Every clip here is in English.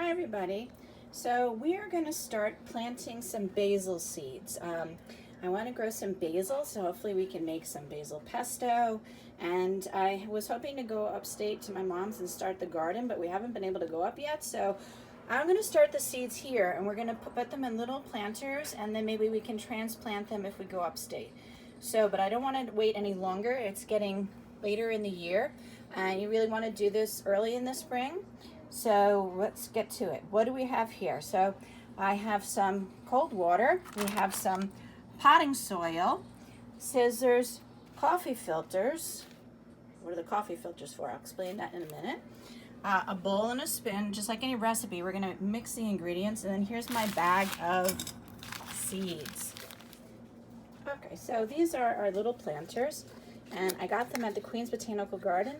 Hi everybody. So we are going to start planting some basil seeds. I want to grow some basil, so hopefully we can make some basil pesto. And I was hoping to go upstate to my mom's and start the garden, but we haven't been able to go up yet. So I'm going to start the seeds here, and we're going to put them in little planters, and then maybe we can transplant them if we go upstate. So, but I don't want to wait any longer. It's getting later in the year, and you really want to do this early in the spring. So let's get to it. What do we have here? So I have some cold water. We have some potting soil, scissors, coffee filters. What are the coffee filters for? I'll explain that in a minute. A bowl and a spoon, just like any recipe. We're gonna mix the ingredients, and then here's my bag of seeds. Okay, so these are our little planters, and I got them at the Queen's Botanical Garden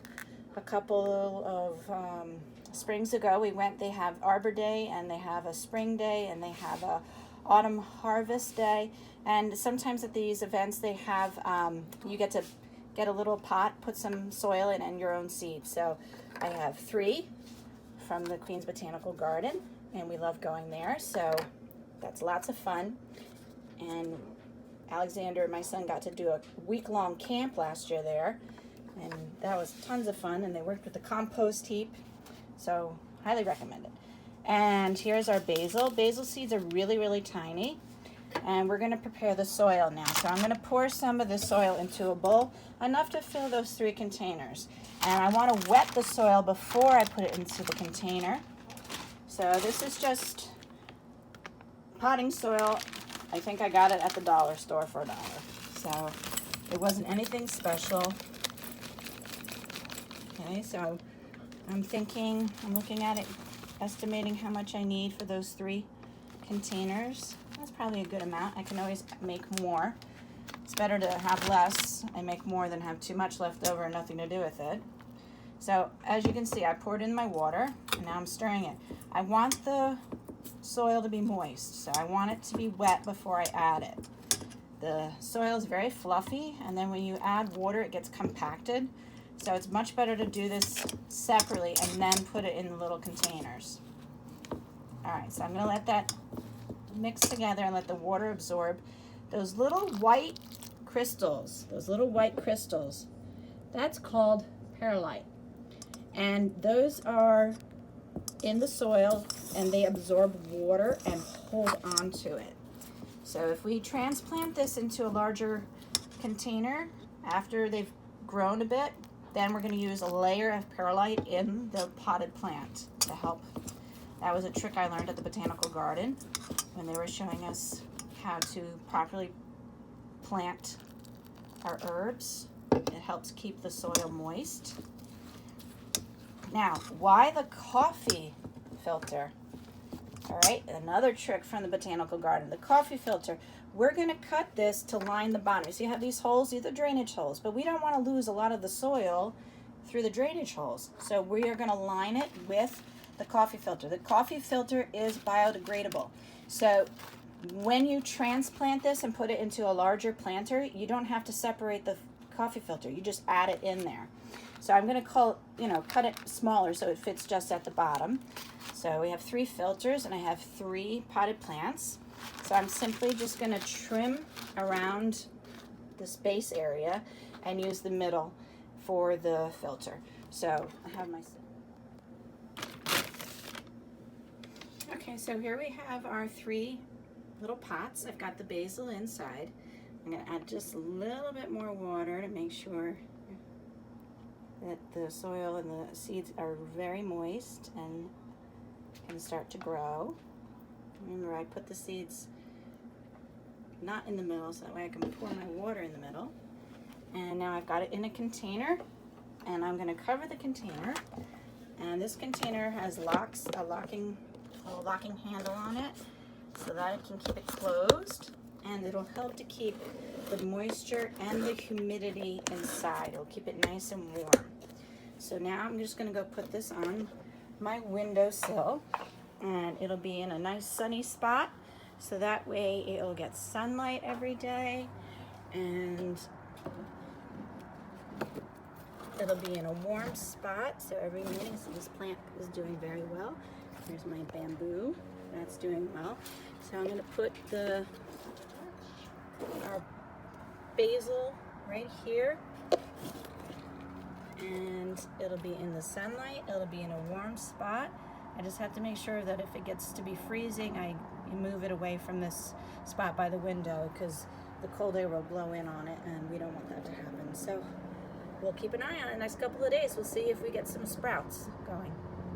a couple of springs ago. We went. They have Arbor Day, and they have a Spring Day, and they have a Autumn Harvest Day. And sometimes at these events they have you get to get a little pot, put some soil in, and your own seeds. So I have 3 from the Queen's Botanical Garden, and we love going there. So that's lots of fun. And Alexander, my son, got to do a week-long camp last year there, and that was tons of fun. And they worked with the compost heap, so highly recommend it. And here's our basil. Basil seeds are really, really tiny, and we're going to prepare the soil now. So I'm going to pour some of the soil into a bowl, enough to fill those 3 containers. And I want to wet the soil before I put it into the container. So this is just potting soil. I think I got it at the dollar store for $1. So it wasn't anything special. Okay, so I'm looking at it, estimating how much I need for those 3 containers. That's probably a good amount. I can always make more. It's better to have less and make more than have too much left over and nothing to do with it. So as you can see, I poured in my water, and now I'm stirring it. I want the soil to be moist, so I want it to be wet before I add it. The soil is very fluffy, and then when you add water, it gets compacted. So it's much better to do this separately and then put it in the little containers. All right, so I'm going to let that mix together and let the water absorb. Those little white crystals, that's called perlite. And those are in the soil, and they absorb water and hold on to it. So if we transplant this into a larger container after they've grown a bit, then we're going to use a layer of perlite in the potted plant to help. That was a trick I learned at the Botanical Garden when they were showing us how to properly plant our herbs. It helps keep the soil moist. Now, why the coffee filter? All right, another trick from the Botanical Garden. The coffee filter, we're going to cut this to line the bottom. So you have these holes, these are drainage holes, but we don't want to lose a lot of the soil through the drainage holes. So we are going to line it with the coffee filter. The coffee filter is biodegradable. So when you transplant this and put it into a larger planter, you don't have to separate the coffee filter. You just add it in there. So I'm going to cut it smaller so it fits just at the bottom. So we have 3 filters, and I have 3 potted plants. So I'm simply just going to trim around this base area and use the middle for the filter. So I have my... Okay, so here we have our 3 little pots. I've got the basil inside. I'm going to add just a little bit more water to make sure that the soil and the seeds are very moist and can start to grow. Remember, I put the seeds not in the middle, so that way I can pour my water in the middle. And now I've got it in a container, and I'm going to cover the container. And this container has a locking handle on it, so that it can keep it closed, and it'll help to keep the moisture and the humidity inside. It'll keep it nice and warm. So now I'm just going to go put this on my windowsill, and it'll be in a nice sunny spot, so that way it'll get sunlight every day, and it'll be in a warm spot, so every morning. So this plant is doing very well. Here's my bamboo. That's doing well. So I'm going to put our basil right here, and it'll be in the sunlight. It'll be in a warm spot. I just have to make sure that if it gets to be freezing, I move it away from this spot by the window, because the cold air will blow in on it, and we don't want that to happen. So we'll keep an eye on it the next couple of days. We'll see if we get some sprouts going.